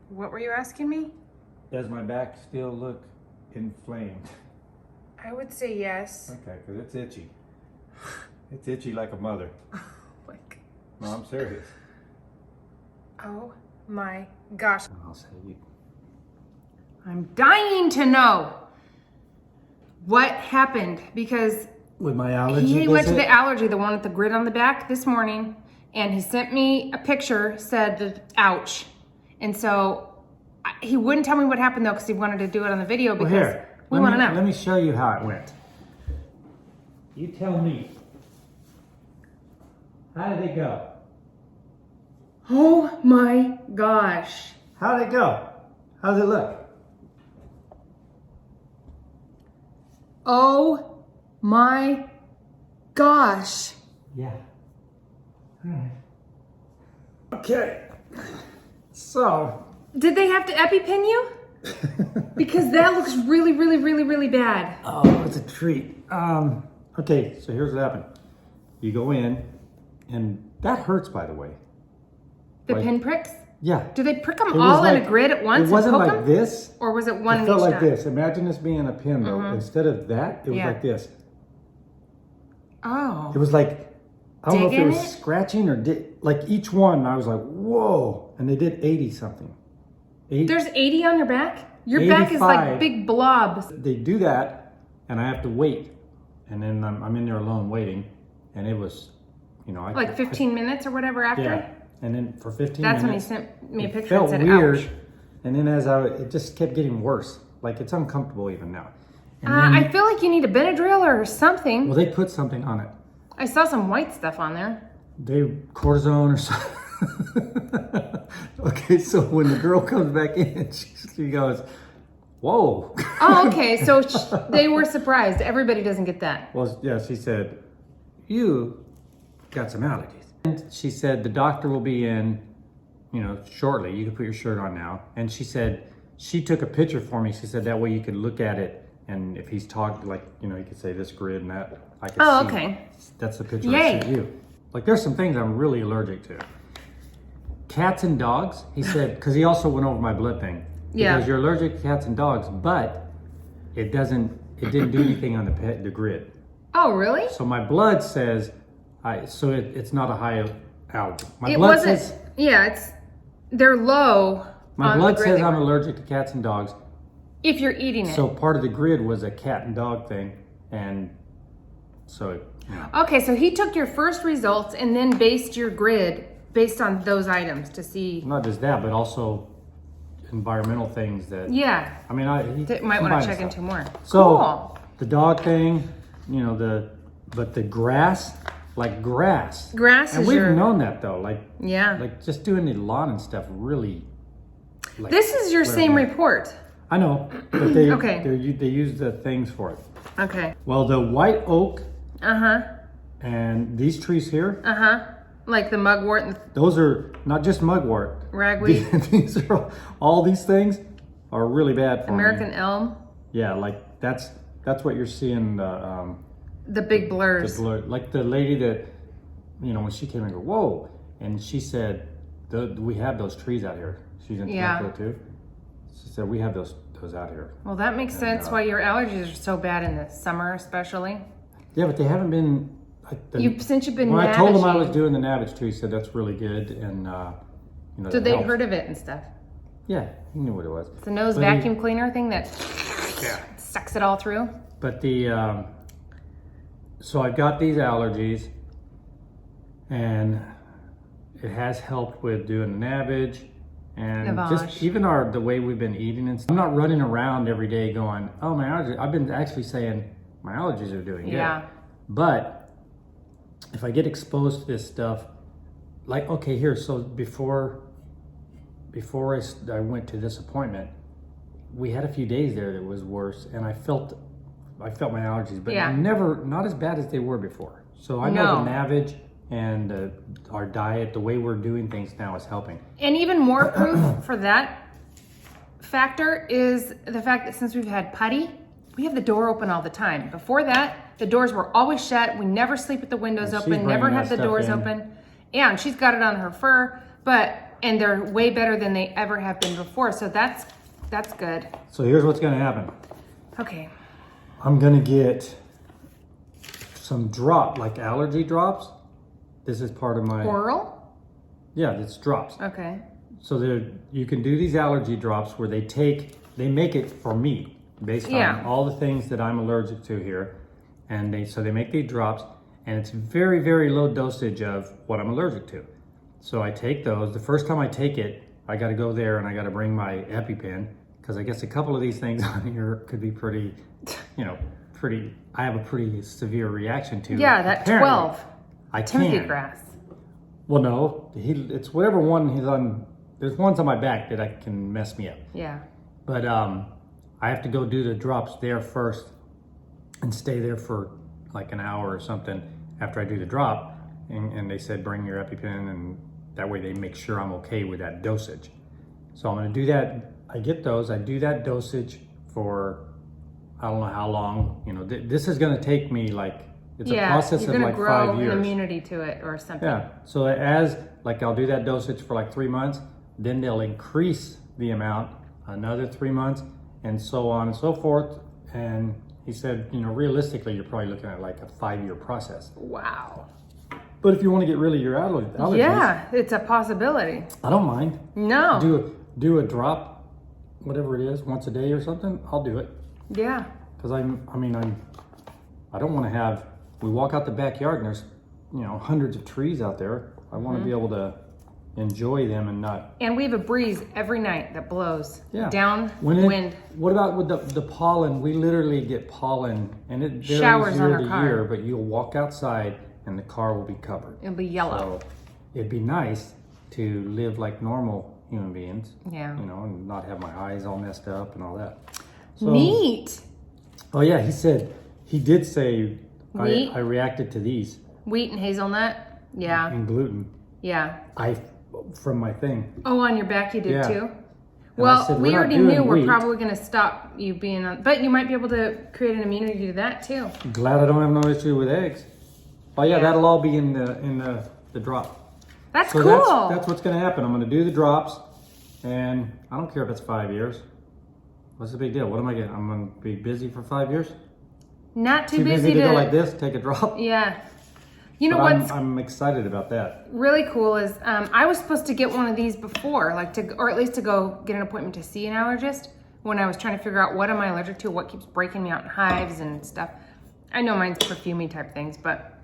What were you asking me? Does my back still look inflamed? I would say yes. Okay, because it's itchy. It's itchy like a mother. Oh my God. No, I'm serious. Oh my gosh. I'll say you. I'm dying to know what happened because With my allergy he went to visit? the allergy, the one with the grid on the back this morning, and he sent me a picture, said, ouch. And so he wouldn't tell me what happened though because he wanted to do it on the video because we want to know. Let me show you how it went. You tell me. How did it go? Oh my gosh. How did it go? How does it look? Oh my gosh. Yeah. All right. Okay. So. Did they have to EpiPen you? Because that looks really, really, really, really bad. Oh, it's a treat. Okay, so here's what happened. You go in, and that hurts, by the way. The Like- pinpricks? Yeah. Do they prick them It was all in like- a grid at once? It wasn't and poke like 'em? this. Or was it one It in felt each like dot? this. Imagine this being a pin, though. Mhm. Instead of that, it was Yeah. like this. Oh. It was like, I don't know if it Digging was it? scratching or like each one, I was like, whoa. And they did 80 something. There's 80 on your back? Your back is like 85. big blobs. They do that, and I have to wait. And then I'm in there alone waiting. And it was, Like 15 minutes or whatever after? Yeah. And then for 15 That's when he minutes. sent me a it picture felt and said, weird. ouch. And then it just kept getting worse. Like it's uncomfortable even now. And I feel like you need a Benadryl or something. well, they put something on it. I saw some white stuff on there. They cortisone or something. Okay, so when the girl comes back in, she goes, whoa. Oh, okay. So they were surprised. Everybody doesn't get that. Well, yeah, she said, you got some allergies. And she said, the doctor will be in, shortly. You can put your shirt on now. And she said, she took a picture for me. She said, that way you could look at it. And if he's talking, like, you could say this grid and that. I could Oh, see. okay. That's the picture Yay. I sent you. Like, there's some things I'm really allergic to. Cats and dogs, he said, because he also went over my blood thing. Yeah. Because you're allergic to cats and dogs, but it didn't do anything on the grid. Oh, really? So my blood says, it's not a high allergy. My It blood wasn't. says, They're low. my on blood the grid says they I'm were. allergic to cats and dogs. If you're eating it. So part of the grid was a cat and dog thing, and so. Okay, so he took your first results and then based your grid based on those items to see. Not just that, but also environmental things that. Yeah. I mean, Might want combined to check stuff. into more. So Cool. the dog thing, but the grass, like grass. Grass And is we've your. known that though, like Yeah. just doing the lawn and stuff really. Like, This is your flared same me. report. I know, but they Okay. they use the things for it. Okay. Well, the white oak Uh huh. and these trees here, Uh huh. Like the mugwort and those are not just mugwort. ragweed, These are all these things are really bad for American me. elm, Yeah, like that's what you're seeing. the big blurs. The blur, like the lady that, when she came and go, whoa, and she said, we have those trees out here. She's in Yeah. Temecula too. She said we have those out here. Well, that makes sense why your allergies are so bad in the summer, especially. Yeah, but they haven't been. Since you've been when I told him I was naviging- doing the Navage too, he said that's really good, and So that they'd helps. heard of it and stuff. Yeah, he knew what it was. It's a nose But he- vacuum cleaner thing that sucks it all through. But so I've got these allergies, and it has helped with doing the Navage, and Navage. just even the way we've been eating and stuff. I'm not running around every day going, oh, my allergies. I've been actually saying my allergies are doing good. Yeah. But if I get exposed to this stuff, like, okay, here, so before I went to this appointment, we had a few days there that was worse, and I felt my allergies, but Yeah. not as bad as they were before. So I know No. the Navage and our diet, the way we're doing things now is helping. And even more proof for that factor is the fact that since we've had putty, we have the door open all the time. Before that, the doors were always shut. We never sleep with the windows And she's open, never bringing had that the stuff doors in. open. Yeah, and she's got it on her fur, but and they're way better than they ever have been before. So that's good. So here's what's gonna happen. Okay. I'm gonna get some like allergy drops. This is part of my Oral? Yeah, it's drops. Okay. So you can do these allergy drops where they make it for me based on all the things that I'm allergic to here, and they make these drops, and it's very, very low dosage of what I'm allergic to. So I take those. The first time I take it, I got to go there and I got to bring my EpiPen, because I guess a couple of these things on here could be pretty, I have a pretty severe reaction to. Yeah, that apparently. 12. I Timothy can. grass. Well, no, it's whatever one he's on. There's ones on my back that can mess me up. Yeah. But I have to go do the drops there first and stay there for like an hour or something after I do the drop. And they said, bring your EpiPen, and that way they make sure I'm okay with that dosage. So I'm gonna do that. I get those, I do that dosage for, I don't know how long, this is gonna take me it's a process of like 5 years. You're gonna grow an immunity to it or something. Yeah, so I'll do that dosage for like 3 months, then they'll increase the amount another 3 months, and so on and so forth. And he said, realistically, you're probably looking at like a 5-year process. Wow. But if you want to get rid of your allergies, yeah, it's a possibility. I don't mind. No. Do a drop, whatever it is, once a day or something. I'll do it. Yeah. Because I don't want to have. We walk out the backyard and there's, hundreds of trees out there. I want to be able to enjoy them and not. And we have a breeze every night that blows. Yeah. Wind. What about with the pollen? We literally get pollen, and it varies Showers on year our to car. year. But you'll walk outside and the car will be covered. It'll be yellow. So it'd be nice to live like normal human beings. Yeah. And not have my eyes all messed up and all that. So, Neat. Oh yeah, he did say Wheat? I reacted to these. Wheat and hazelnut. Yeah. And gluten. Yeah. From my thing. Oh, on your back you did Yeah. too? And Well, I said, we "We're not already doing knew we're wheat." probably going to stop you being on, but you might be able to create an immunity to that too. Glad I don't have no issue with eggs. Oh yeah, Yeah. that'll all be in the drop. That's So cool. that's what's gonna happen. I'm gonna do the drops, and I don't care if it's 5 years. What's the big deal? What am I getting? I'm gonna be busy for 5 years? Not too Too busy to go like this, take a drop? Yeah. You know But what's I'm excited about that. really cool is I was supposed to get one of these before, or at least to go get an appointment to see an allergist when I was trying to figure out what am I allergic to, what keeps breaking me out in hives and stuff. I know mine's perfumey type things, but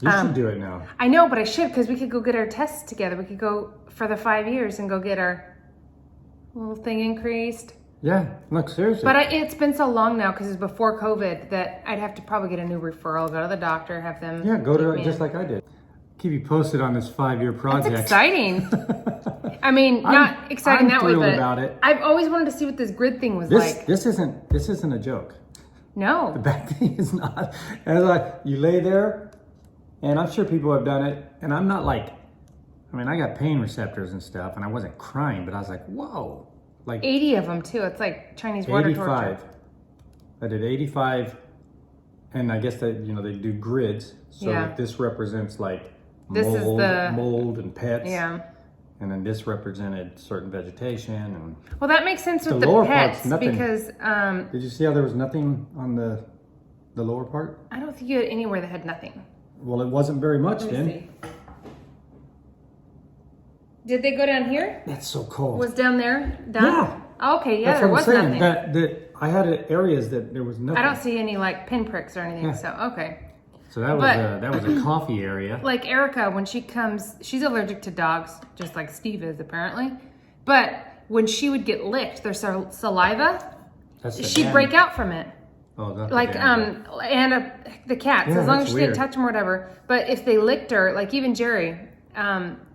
You should do it now. I know, but I should, because we could go get our tests together. We could go for the 5 years and go get our little thing increased. Yeah, look, seriously. But it's been so long now, because it's before COVID, that I'd have to probably get a new referral, go to the doctor, have them. Yeah, go to keep me just in. like I did. Keep you posted on this 5-year project. That's exciting. I mean, not exciting I'm that way, thrilled but about it. I've always wanted to see what this grid thing was like. This isn't a joke. The No. back thing is not. You lay there, and I'm sure people have done it, and I'm not like, I got pain receptors and stuff, and I wasn't crying, but I was like, whoa. Like 80 of them, too. It's like Chinese water 85. torture. I did 85, and I guess that, they do grids. So Yeah. like this represents like This is mold and pets. Yeah. And then this represented certain vegetation. And Well, that makes sense with The the lower part's pets, nothing. because did you see how there was nothing on the lower part? I don't think you had anywhere that had nothing. Well, it wasn't very much Let me then. see. Did they go down here? That's so cold. Was down there done? Yeah. Okay, yeah, That's there what was I'm saying. nothing. That I had areas that there was nothing. I don't see any like pinpricks or anything, Yeah. so okay. So that was a coffee area. Like Erica, when she comes, she's allergic to dogs, just like Steve is apparently. But when she would get licked, their saliva, That's the she'd dam. break out from it. Oh, that's Like the dam. the cats, Yeah, as long that's as she didn't weird. touch them or whatever. But if they licked her, like even Jerry,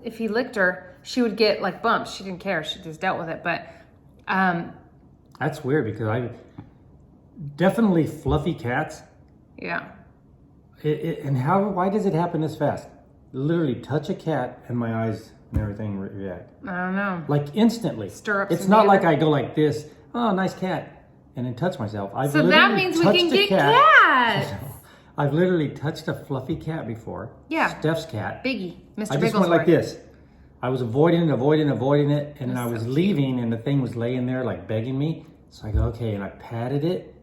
if he licked her, she would get like bumps. She didn't care. She just dealt with it. But That's weird because I definitely fluffy cats. yeah. Why does it happen this fast? Literally touch a cat and my eyes and everything react. I don't know. Like instantly. Stir up It's some not fever. like I go like this, oh, nice cat, and then touch myself. I've So that literally means we touched can a get cat. cats. I've literally touched a fluffy cat before. Yeah. Steph's cat. Biggie, Mr. I just Bigglesworth. went like this. I was avoiding it, and then I was leaving, and the thing was laying there like begging me. So I go, okay, and I patted it,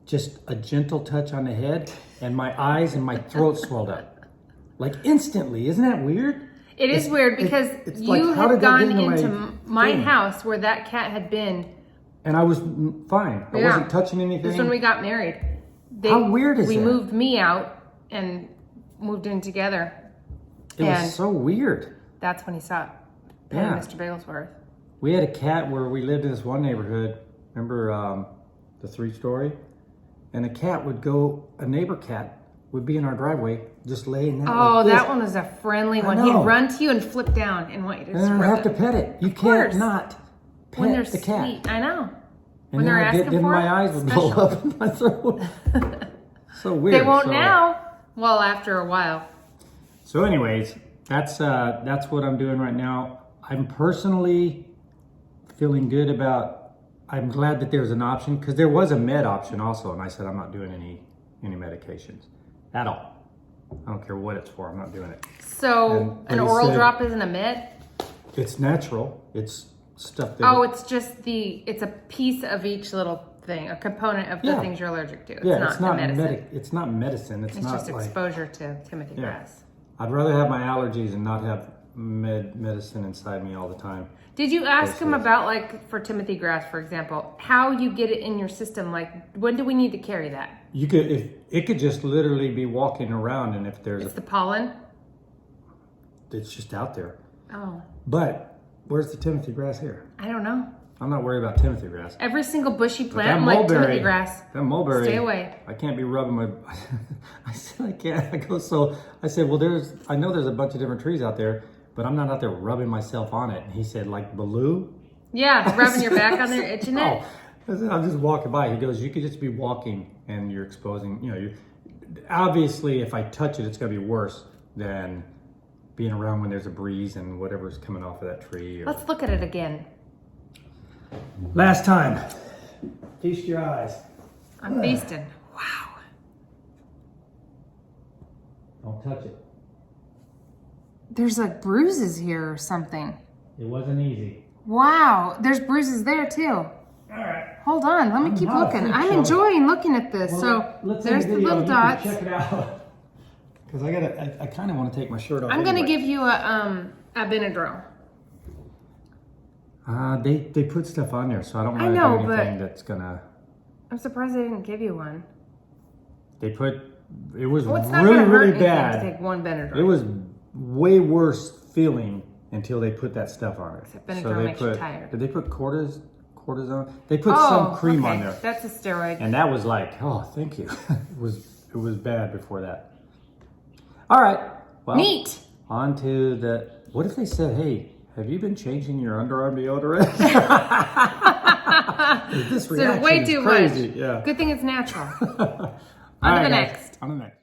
just a gentle touch on the head, and my eyes and my throat swelled up. Like instantly. Isn't that weird? It is weird because it's you like, how had did that gone get into my thing? house where that cat had been. And I was fine. I wasn't touching anything. This is when we got married. How weird is we that? We moved me out and moved in together. It was so weird. That's when he stopped paying Mr. Bagelsworth. We had a cat where we lived in this one neighborhood. Remember the 3-story? And a cat would go, a neighbor cat would be in our driveway, just laying there. Oh, like that one was a friendly one. He'd run to you and flip down and want you to and then I have to pet it. You can't not pet when they're the cat. Sweet. I know. And then I get, then my eyes would blow up in my throat. So weird. They won't now. Well, after a while. So anyways, that's what I'm doing right now. I'm personally feeling good about, I'm glad that there's an option, because there was a med option also, and I said I'm not doing any medications at all. I don't care what it's for, I'm not doing it. So an oral drop isn't a med? It's natural. It's stuff that... it's just it's a piece of each little thing, a component of the things you're allergic to. It's not medicine. It's not medicine. It's not just exposure to Timothy grass. I'd rather have my allergies and not have medicine inside me all the time. Did you ask him about, like, for Timothy grass, for example, how you get it in your system? Like, when do we need to carry that? You could, if it could just literally be walking around, and if there's the pollen? It's just out there. Oh. But where's the Timothy grass here? I don't know. I'm not worried about Timothy grass. Every single bushy plant, like Timothy grass. That mulberry. Stay away. I can't be rubbing my... I said I can't. I said, well, I know there's a bunch of different trees out there, but I'm not out there rubbing myself on it. And he said, like Baloo? Yeah, rubbing your back on there, itching it. I said, I'm just walking by. He goes, you could just be walking and you're exposing, obviously if I touch it, it's going to be worse than being around when there's a breeze and whatever's coming off of that tree. Let's look at it again. Last time. Feast your eyes. I'm feasting. Wow. Don't touch it. There's like bruises here or something. It wasn't easy. Wow. There's bruises there too. All right. Hold on. Let me keep looking. I'm enjoying looking at this. Well, so there's the little dots. Check it out. Because I kind of want to take my shirt off. I'm going to give you a Benadryl. They put stuff on there, so I don't want to do anything that's gonna... I'm surprised they didn't give you one. It was it's not really, gonna hurt really bad. To take one Benadryl. It was way worse feeling until they put that stuff on it. Benadryl makes you tired. Did they put cortisone? They put some cream on there. That's a steroid. And that was like, oh, thank you. It was bad before that. All right. Well, neat. On to the... What if they said, hey, have you been changing your underarm deodorant? This reaction way too is crazy. much. Yeah. Good thing it's natural. On to the next. On the next.